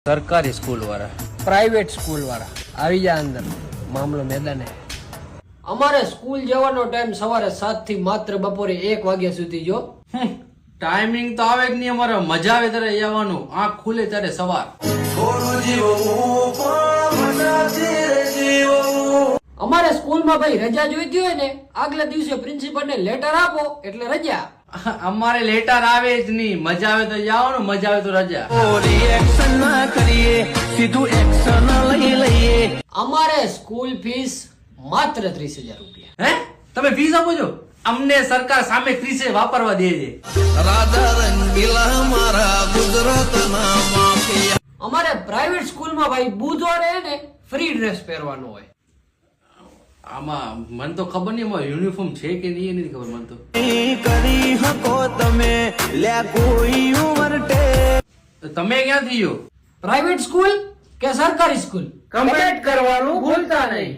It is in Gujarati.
સરકારી સ્કૂલ વાળા, પ્રાઇવેટ સ્કૂલ વાળા આવી જા અંદર, મામલો મેદાને. અમારે સ્કૂલ જવાનો ટાઈમ સવારે 7 થી માત્ર બપોરે 1 વાગ્યા સુધી જો. ટાઈમિંગ તો આવે જ નહીં અમારે, મજા આવે ત્યારે આવવાનું, આંખ ખુલે ત્યારે સવાર. અમારે સ્કૂલમાં ભાઈ રજા જોઈતી હોય ને આગલા દિવસે પ્રિન્સિપલ ને લેટર આપો એટલે રજા. અમારે લેટર આવે જ નહીં, મજા આવે તો આવવાનું, મજા આવે તો રજા. અમારે સ્કૂલ ફીસ માત્ર 30,000 રૂપિયા. હે, તમે ફીસ આપો છો? અમને સરકાર સામે 30 વાપરવા દે છે. અમારે પ્રાઇવેટ સ્કૂલમાં ભાઈ બુધવારે ને ફ્રી ડ્રેસ પહેરવાનો હોય. આમાં મને તો ખબર નહીં, એમાં યુનિફોર્મ છે કે નહીં એ નથી ખબર મને તો. તમે ક્યાંથી છો? પ્રાઇવેટ સ્કૂલ કે સરકારી સ્કૂલ કમેન્ટ કરવાનું ભૂલતા નહીં.